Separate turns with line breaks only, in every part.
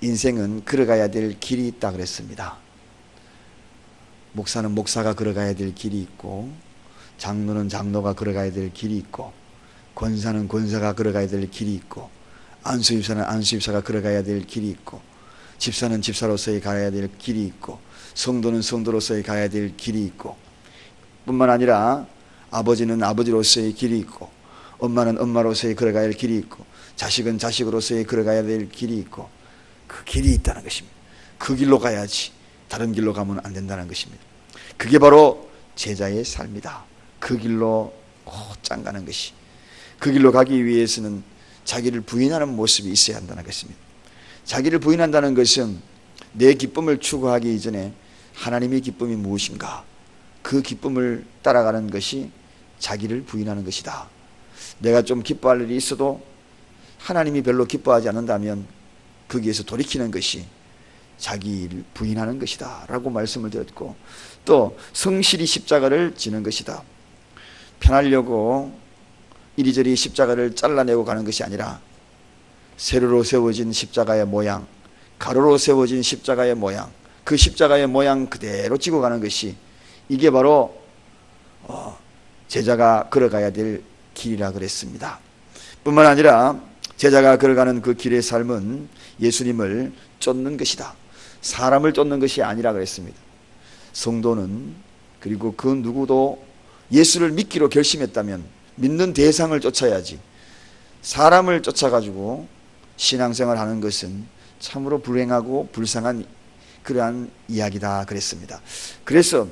인생은 걸어가야 될 길이 있다 그랬습니다. 목사는 목사가 걸어가야 될 길이 있고, 장로는 장로가 걸어가야 될 길이 있고, 권사는 권사가 걸어가야 될 길이 있고, 안수집사는 안수집사가 걸어가야 될 길이 있고, 집사는 집사로서의 가야 될 길이 있고, 성도는 성도로서의 가야 될 길이 있고, 뿐만 아니라 아버지는 아버지로서의 길이 있고, 엄마는 엄마로서의 걸어가야 할 길이 있고, 자식은 자식으로서의 걸어가야 될 길이 있고, 그 길이 있다는 것입니다. 그 길로 가야지 다른 길로 가면 안 된다는 것입니다. 그게 바로 제자의 삶이다. 그 길로 곧장 가는 것이, 그 길로 가기 위해서는 자기를 부인하는 모습이 있어야 한다는 것입니다. 자기를 부인한다는 것은 내 기쁨을 추구하기 이전에 하나님의 기쁨이 무엇인가, 그 기쁨을 따라가는 것이 자기를 부인하는 것이다. 내가 좀 기뻐할 일이 있어도 하나님이 별로 기뻐하지 않는다면 거기에서 돌이키는 것이 자기를 부인하는 것이다 라고 말씀을 드렸고, 또 성실히 십자가를 지는 것이다. 편하려고 이리저리 십자가를 잘라내고 가는 것이 아니라 세로로 세워진 십자가의 모양, 가로로 세워진 십자가의 모양, 그 십자가의 모양 그대로 지고 가는 것이, 이게 바로 제자가 걸어가야 될 길이라 그랬습니다. 뿐만 아니라 제자가 걸어가는 그 길의 삶은 예수님을 쫓는 것이다. 사람을 쫓는 것이 아니라 그랬습니다. 성도는, 그리고 그 누구도 예수를 믿기로 결심했다면 믿는 대상을 쫓아야지, 사람을 쫓아가지고 신앙생활 하는 것은 참으로 불행하고 불쌍한 그러한 이야기다 그랬습니다. 그래서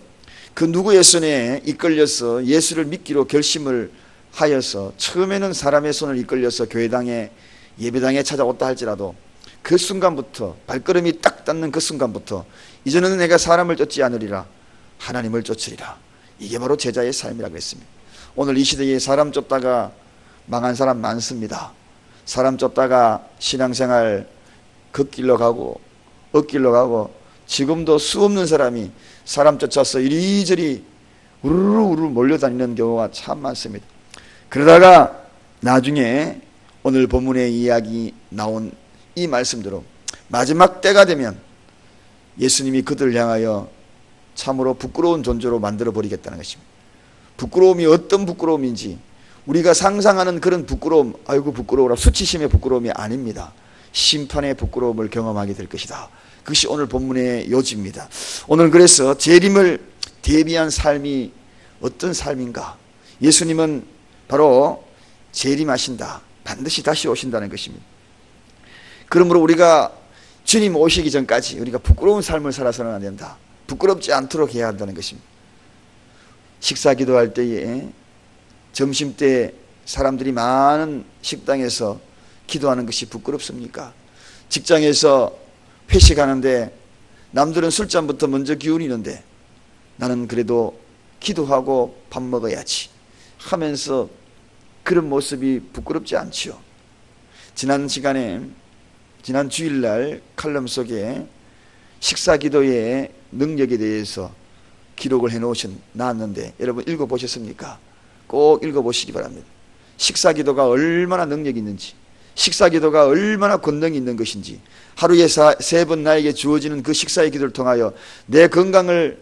그 누구의 손에 이끌려서 예수를 믿기로 결심을 하여서 처음에는 사람의 손을 이끌려서 교회당에 예배당에 찾아왔다 할지라도 그 순간부터, 발걸음이 딱 닿는 그 순간부터 이제는 내가 사람을 쫓지 않으리라, 하나님을 쫓으리라. 이게 바로 제자의 삶이라고 했습니다. 오늘 이 시대에 사람 쫓다가 망한 사람 많습니다. 사람 쫓다가 신앙생활 걷길로 가고 엇길로 가고, 지금도 수없는 사람이 사람 쫓아서 이리저리 우르르 몰려다니는 경우가 참 많습니다. 그러다가 나중에 오늘 본문의 이야기 나온 이 말씀대로 마지막 때가 되면 예수님이 그들을 향하여 참으로 부끄러운 존재로 만들어 버리겠다는 것입니다. 부끄러움이 어떤 부끄러움인지, 우리가 상상하는 그런 부끄러움, 아이고 부끄러워라, 수치심의 부끄러움이 아닙니다. 심판의 부끄러움을 경험하게 될 것이다. 그것이 오늘 본문의 요지입니다. 오늘 그래서 재림을 대비한 삶이 어떤 삶인가? 예수님은 바로 재림하신다, 반드시 다시 오신다는 것입니다. 그러므로 우리가 주님 오시기 전까지 우리가 부끄러운 삶을 살아서는 안 된다. 부끄럽지 않도록 해야 한다는 것입니다. 식사 기도할 때에, 점심때 사람들이 많은 식당에서 기도하는 것이 부끄럽습니까? 직장에서 회식하는데 남들은 술잔부터 먼저 기울이는데 나는 그래도 기도하고 밥 먹어야지 하면서 그런 모습이 부끄럽지 않지요. 지난 주일날 칼럼 속에 식사 기도의 능력에 대해서 기록을 해놨는데 여러분 읽어보셨습니까? 꼭 읽어보시기 바랍니다. 식사 기도가 얼마나 능력이 있는지, 식사 기도가 얼마나 권능이 있는 것인지, 하루에 3번 나에게 주어지는 그 식사의 기도를 통하여 내 건강을,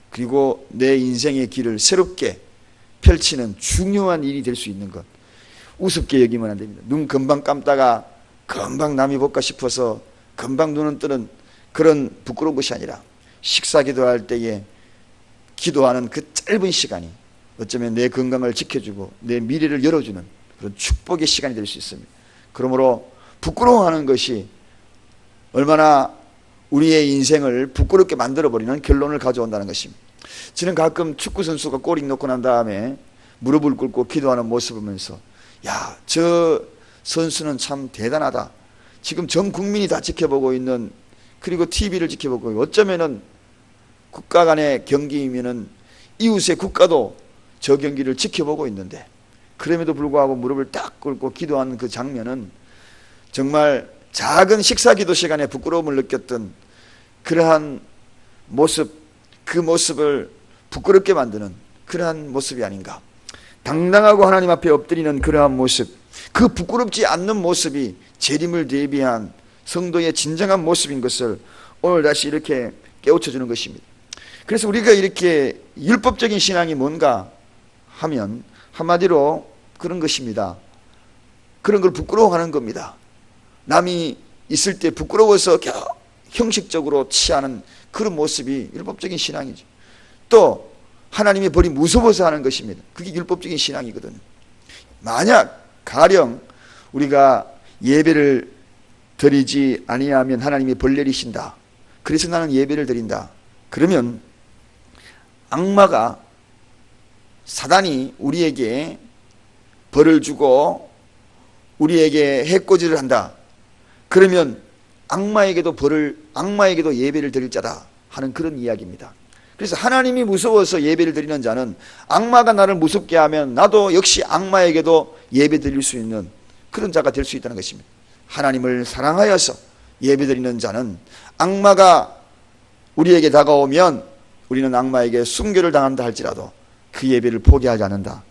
그리고 내 인생의 길을 새롭게 펼치는 중요한 일이 될 수 있는 것, 우습게 여기면 안 됩니다. 눈 금방 감다가 금방 남이 볼까 싶어서 금방 눈은 뜨는 그런 부끄러운 것이 아니라, 식사 기도할 때에 기도하는 그 짧은 시간이 어쩌면 내 건강을 지켜주고 내 미래를 열어주는 그런 축복의 시간이 될 수 있습니다. 그러므로 부끄러워하는 것이 얼마나 우리의 인생을 부끄럽게 만들어버리는 결론을 가져온다는 것입니다. 저는 가끔 축구선수가 골 넣고 난 다음에 무릎을 꿇고 기도하는 모습을 보면서, 야, 저 선수는 참 대단하다. 지금 전 국민이 다 지켜보고 있는, 그리고 TV를 지켜보고 있고, 어쩌면은 국가 간의 경기이면은 이웃의 국가도 저 경기를 지켜보고 있는데, 그럼에도 불구하고 무릎을 딱 꿇고 기도하는 그 장면은 정말 작은 식사 기도 시간에 부끄러움을 느꼈던 그러한 모습, 그 모습을 부끄럽게 만드는 그러한 모습이 아닌가. 당당하고 하나님 앞에 엎드리는 그러한 모습, 그 부끄럽지 않는 모습이 재림을 대비한 성도의 진정한 모습인 것을 오늘 다시 이렇게 깨우쳐 주는 것입니다. 그래서 우리가 이렇게 율법적인 신앙이 뭔가 하면 한마디로 그런 것입니다. 그런 걸 부끄러워하는 겁니다. 남이 있을 때 부끄러워서 형식적으로 취하는 그런 모습이 율법적인 신앙이죠. 또 하나님의 벌이 무서워서 하는 것입니다. 그게 율법적인 신앙이거든요. 만약 가령 우리가 예배를 드리지 아니하면 하나님이 벌 내리신다. 그래서 나는 예배를 드린다. 그러면 악마가, 사단이 우리에게 벌을 주고 우리에게 해코지를 한다. 그러면 악마에게도 예배를 드릴 자다 하는 그런 이야기입니다. 그래서 하나님이 무서워서 예배를 드리는 자는 악마가 나를 무섭게 하면 나도 역시 악마에게도 예배 드릴 수 있는 그런 자가 될 수 있다는 것입니다. 하나님을 사랑하여서 예배 드리는 자는 악마가 우리에게 다가오면 우리는 악마에게 순교를 당한다 할지라도 그 예배를 포기하지 않는다.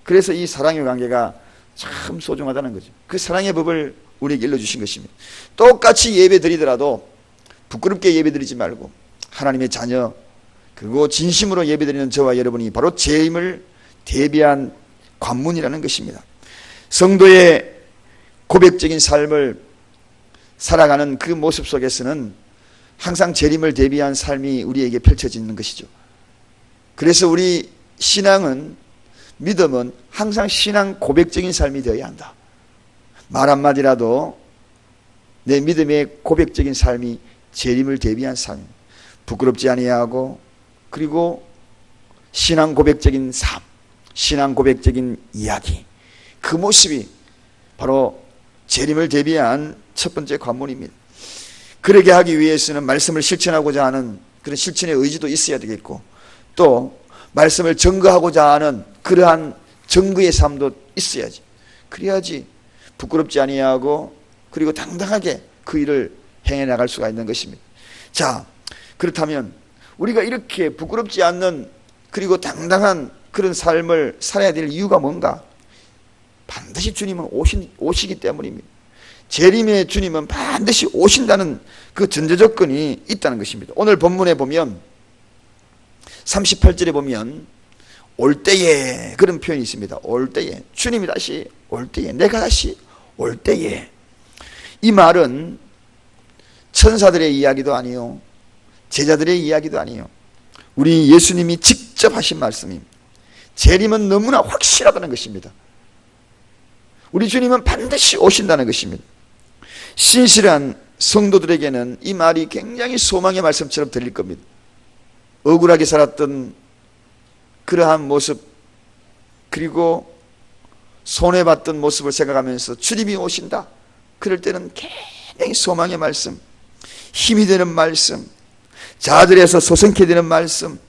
그래서 이 사랑의 관계가 참 소중하다는 거죠. 그 사랑의 법을 우리에게 일러주신 것입니다. 똑같이 예배 드리더라도 부끄럽게 예배 드리지 말고 하나님의 자녀, 그리고 진심으로 예배 드리는 저와 여러분이 바로 재림을 대비한 관문이라는 것입니다. 성도의 고백적인 삶을 살아가는 그 모습 속에서는 항상 재림을 대비한 삶이 우리에게 펼쳐지는 것이죠. 그래서 우리 신앙은, 믿음은 항상 신앙 고백적인 삶이 되어야 한다. 말 한마디라도 내 믿음의 고백적인 삶이 재림을 대비한 삶, 부끄럽지 아니하고, 그리고 신앙 고백적인 삶, 신앙 고백적인 이야기, 그 모습이 바로 재림을 대비한 첫 번째 관문입니다. 그러게 하기 위해서는 말씀을 실천하고자 하는 그런 실천의 의지도 있어야 되겠고, 또 말씀을 증거하고자 하는 그러한 증거의 삶도 있어야지. 그래야지 부끄럽지 아니하고 그리고 당당하게 그 일을 행해 나갈 수가 있는 것입니다. 자, 그렇다면 우리가 이렇게 부끄럽지 않는 그리고 당당한 그런 삶을 살아야 될 이유가 뭔가? 반드시 주님은 오시기 때문입니다. 재림의 주님은 반드시 오신다는 그 전제 조건이 있다는 것입니다. 오늘 본문에 보면 38절에 보면 올 때에 그런 표현이 있습니다. 올 때에, 주님이 다시 올 때에, 내가 다시 올 때에. 이 말은 천사들의 이야기도 아니요, 제자들의 이야기도 아니요, 우리 예수님이 직접 하신 말씀입니다. 재림은 너무나 확실하다는 것입니다. 우리 주님은 반드시 오신다는 것입니다. 신실한 성도들에게는 이 말이 굉장히 소망의 말씀처럼 들릴 겁니다. 억울하게 살았던 그러한 모습, 그리고 손해봤던 모습을 생각하면서 주님이 오신다, 그럴 때는 굉장히 소망의 말씀, 힘이 되는 말씀, 자들에서 소생케 되는 말씀,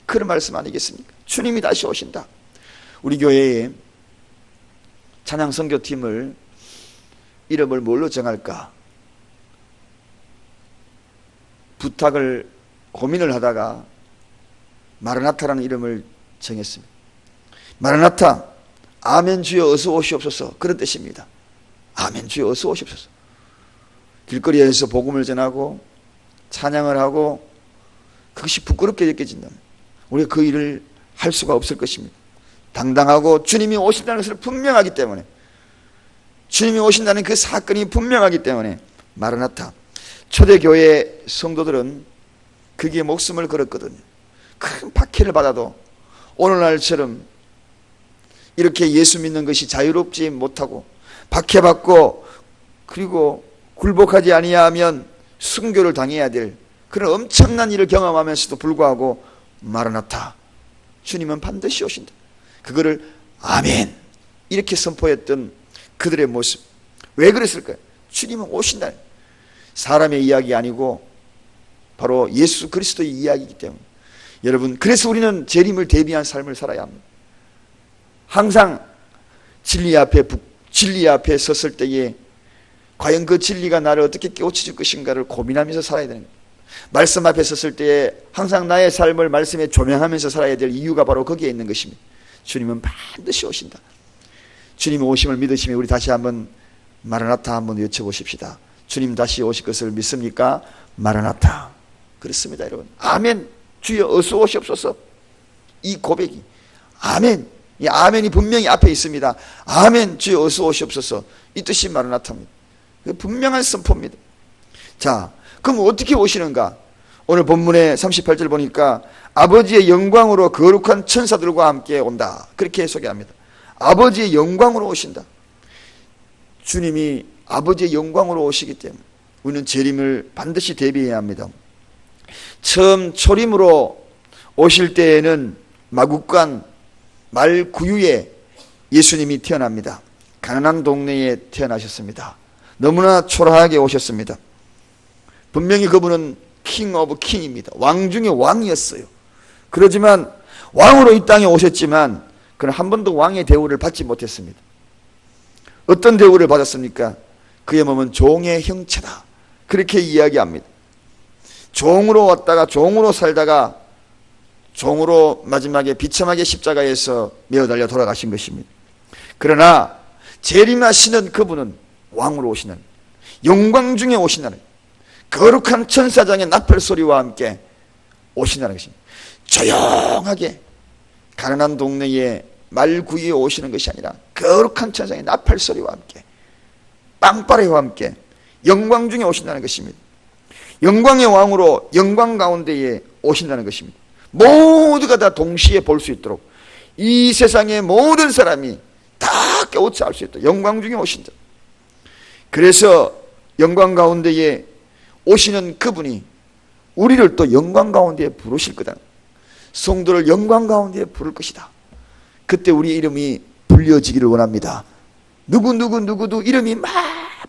그런 말씀 아니겠습니까? 주님이 다시 오신다. 우리 교회에 찬양 선교팀을 이름을 뭘로 정할까 부탁을 고민을 하다가 마르나타라는 이름을 정했습니다. 마르나타, 아멘 주여 어서 오시옵소서, 그런 뜻입니다. 아멘 주여 어서 오시옵소서. 길거리에서 복음을 전하고 찬양을 하고 그것이 부끄럽게 느껴진다면 우리가 그 일을 할 수가 없을 것입니다. 당당하고 주님이 오신다는 것을 분명하기 때문에, 주님이 오신다는 그 사건이 분명하기 때문에 마르나타. 초대교회 성도들은 거기에 목숨을 걸었거든요. 큰 박해를 받아도 오늘날처럼 이렇게 예수 믿는 것이 자유롭지 못하고 박해받고 그리고 굴복하지 아니하면 순교를 당해야 될 그런 엄청난 일을 경험하면서도 불구하고 마르나타, 주님은 반드시 오신다, 그거를 아멘 이렇게 선포했던 그들의 모습. 왜 그랬을까요? 주님은 오신다. 사람의 이야기 아니고 바로 예수 그리스도의 이야기이기 때문에. 여러분, 그래서 우리는 재림을 대비한 삶을 살아야 합니다. 항상 진리 앞에 섰을 때에 과연 그 진리가 나를 어떻게 깨우쳐줄 것인가를 고민하면서 살아야 되는 거예요. 말씀 앞에 섰을 때에 항상 나의 삶을 말씀에 조명하면서 살아야 될 이유가 바로 거기에 있는 것입니다. 주님은 반드시 오신다. 주님의 오심을 믿으시면 우리 다시 한번 마라나타 한번 외쳐보십시다. 주님 다시 오실 것을 믿습니까? 마라나타. 그렇습니다, 여러분. 아멘. 주여 어서 오시옵소서. 이 고백이 아멘. 이 아멘이 분명히 앞에 있습니다. 아멘. 주여 어서 오시옵소서. 이 뜻이 마라나타입니다. 분명한 선포입니다. 자, 그럼 어떻게 오시는가? 오늘 본문의 38절 보니까 아버지의 영광으로 거룩한 천사들과 함께 온다. 그렇게 소개합니다. 아버지의 영광으로 오신다. 주님이 아버지의 영광으로 오시기 때문에 우리는 재림을 반드시 대비해야 합니다. 처음 초림으로 오실 때에는 마국간 말구유에 예수님이 태어납니다. 가난한 동네에 태어나셨습니다. 너무나 초라하게 오셨습니다. 분명히 그분은 킹 오브 킹입니다. 왕 중에 왕이었어요. 그러지만 왕으로 이 땅에 오셨지만 그는 한 번도 왕의 대우를 받지 못했습니다. 어떤 대우를 받았습니까? 그의 몸은 종의 형체다. 그렇게 이야기합니다. 종으로 왔다가 종으로 살다가 종으로 마지막에 비참하게 십자가에서 매어달려 돌아가신 것입니다. 그러나 재림하시는 그분은 왕으로 오시는, 영광 중에 오시는 거룩한 천사장의 나팔 소리와 함께 오신다는 것입니다. 조용하게 가난한 동네에 말구이에 오시는 것이 아니라 거룩한 천사장의 나팔 소리와 함께 빵빠레와 함께 영광 중에 오신다는 것입니다. 영광의 왕으로 영광 가운데에 오신다는 것입니다. 모두가 다 동시에 볼 수 있도록 이 세상의 모든 사람이 다 깨우쳐 알 수 있도록 영광 중에 오신다. 그래서 영광 가운데에 오시는 그분이 우리를 또 영광 가운데에 부르실 거다. 성도를 영광 가운데에 부를 것이다. 그때 우리 이름이 불려지기를 원합니다. 누구도 이름이 막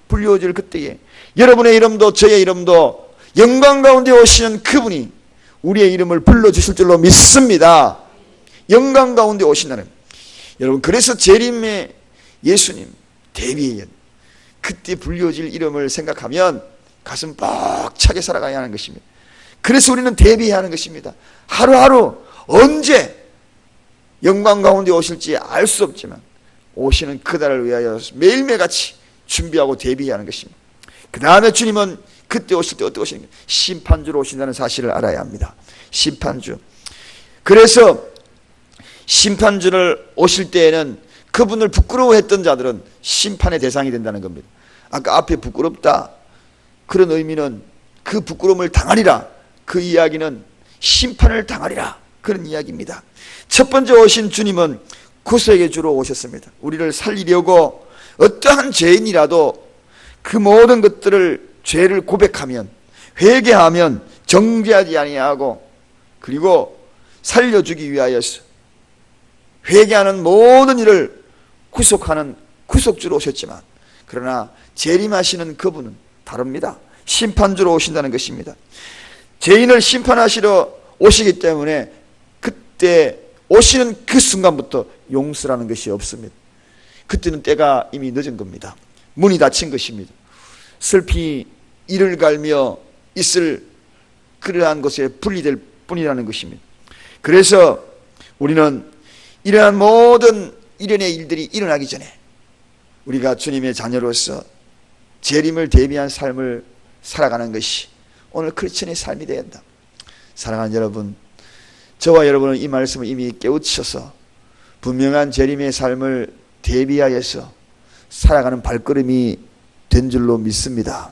불려질 그때에 여러분의 이름도 저의 이름도 영광 가운데 오시는 그분이 우리의 이름을 불러주실 줄로 믿습니다. 영광 가운데 오신다는 여러분, 그래서 재림의 예수님 대비해야 그때 불려질 이름을 생각하면 가슴 벅차게 살아가야 하는 것입니다. 그래서 우리는 대비해야 하는 것입니다. 하루하루 언제 영광 가운데 오실지 알 수 없지만 오시는 그날을 위하여 매일매일같이 준비하고 대비해야 하는 것입니다. 그 다음에 주님은 그때 오실 때 어떻게 오시는가? 심판주로 오신다는 사실을 알아야 합니다. 심판주. 그래서 심판주를 오실 때에는 그분을 부끄러워했던 자들은 심판의 대상이 된다는 겁니다. 아까 앞에 부끄럽다, 그런 의미는 그 부끄러움을 당하리라, 그 이야기는 심판을 당하리라, 그런 이야기입니다. 첫 번째 오신 주님은 구속의 주로 오셨습니다. 우리를 살리려고 어떠한 죄인이라도 그 모든 것들을 죄를 고백하면, 회개하면 정죄하지 아니하고 그리고 살려주기 위하여서 회개하는 모든 일을 구속하는 구속주로 오셨지만, 그러나 재림하시는 그분은 다릅니다. 심판주로 오신다는 것입니다. 죄인을 심판하시러 오시기 때문에 그때 오시는 그 순간부터 용서라는 것이 없습니다. 그때는 때가 이미 늦은 겁니다. 문이 닫힌 것입니다. 슬피 이를 갈며 있을 그러한 것에 분리될 뿐이라는 것입니다. 그래서 우리는 이러한 모든 이련의 일들이 일어나기 전에 우리가 주님의 자녀로서 재림을 대비한 삶을 살아가는 것이 오늘 크리스천의 삶이 되어야 한다. 사랑하는 여러분, 저와 여러분은 이 말씀을 이미 깨우쳐서 분명한 재림의 삶을 대비하여서 살아가는 발걸음이 된 줄로 믿습니다.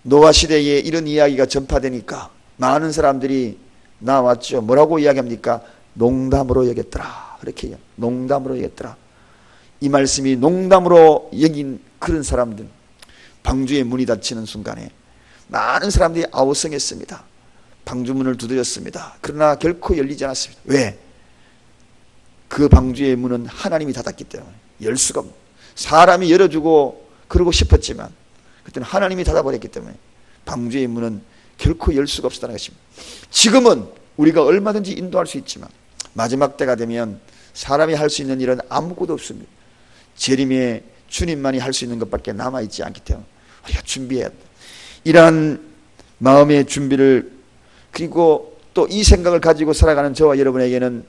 노아 시대에 이런 이야기가 전파되니까 많은 사람들이 나왔죠. 뭐라고 이야기합니까? 농담으로 여겼더라. 그렇게 해요. 농담으로 여겼더라. 이 말씀이 농담으로 여긴 그런 사람들, 방주의 문이 닫히는 순간에 많은 사람들이 아우성했습니다. 방주문을 두드렸습니다. 그러나 결코 열리지 않았습니다. 왜? 그 방주의 문은 하나님이 닫았기 때문에 열 수가 없는, 사람이 열어주고 그러고 싶었지만 그때는 하나님이 닫아버렸기 때문에 방주의 문은 결코 열 수가 없었다는 것입니다. 지금은 우리가 얼마든지 인도할 수 있지만 마지막 때가 되면 사람이 할 수 있는 일은 아무것도 없습니다. 재림의 주님만이 할 수 있는 것밖에 남아있지 않기 때문에 우리가 준비해야 한다. 이러한 마음의 준비를, 그리고 또 이 생각을 가지고 살아가는 저와 여러분에게는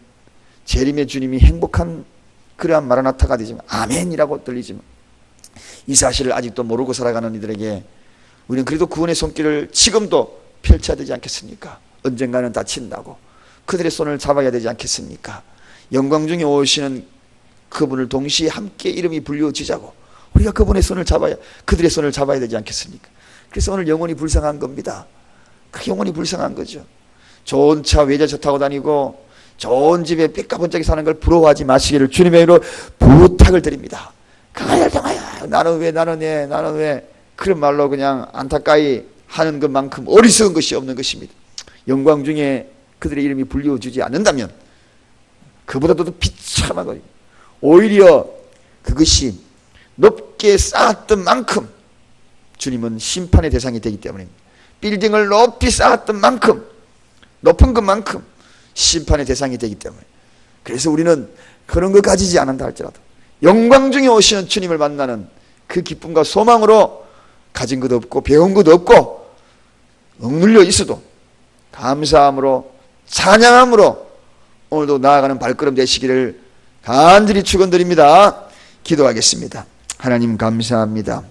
재림의 주님이 행복한 그러한 마라나타가 되지만 아멘이라고 들리지만 이 사실을 아직도 모르고 살아가는 이들에게 우리는 그래도 구원의 손길을 지금도 펼쳐야 되지 않겠습니까? 언젠가는 다친다고 그들의 손을 잡아야 되지 않겠습니까? 영광 중에 오시는 그분을 동시에 함께 이름이 불려지자고 우리가 그분의 손을 잡아야, 그들의 손을 잡아야 되지 않겠습니까? 그래서 오늘 영혼이 불쌍한 겁니다. 그 영혼이 불쌍한 거죠. 좋은 차, 외제차 타고 다니고 좋은 집에 삐까번쩍이 사는 걸 부러워하지 마시기를 주님의 이름으로 부탁을 드립니다. 강하여 나는 왜 그런 말로 그냥 안타까이 하는 것만큼 어리석은 것이 없는 것입니다. 영광 중에 그들의 이름이 불려주지 않는다면 그보다도 더 비참한 거예요. 오히려 그것이 높게 쌓았던 만큼 주님은 심판의 대상이 되기 때문입니다. 빌딩을 높이 쌓았던 만큼, 높은 것만큼 심판의 대상이 되기 때문에, 그래서 우리는 그런 거 가지지 않는다 할지라도 영광 중에 오시는 주님을 만나는 그 기쁨과 소망으로 가진 것도 없고 배운 것도 없고 억눌려 있어도 감사함으로 찬양함으로 오늘도 나아가는 발걸음 되시기를 간절히 축원드립니다. 기도하겠습니다. 하나님 감사합니다.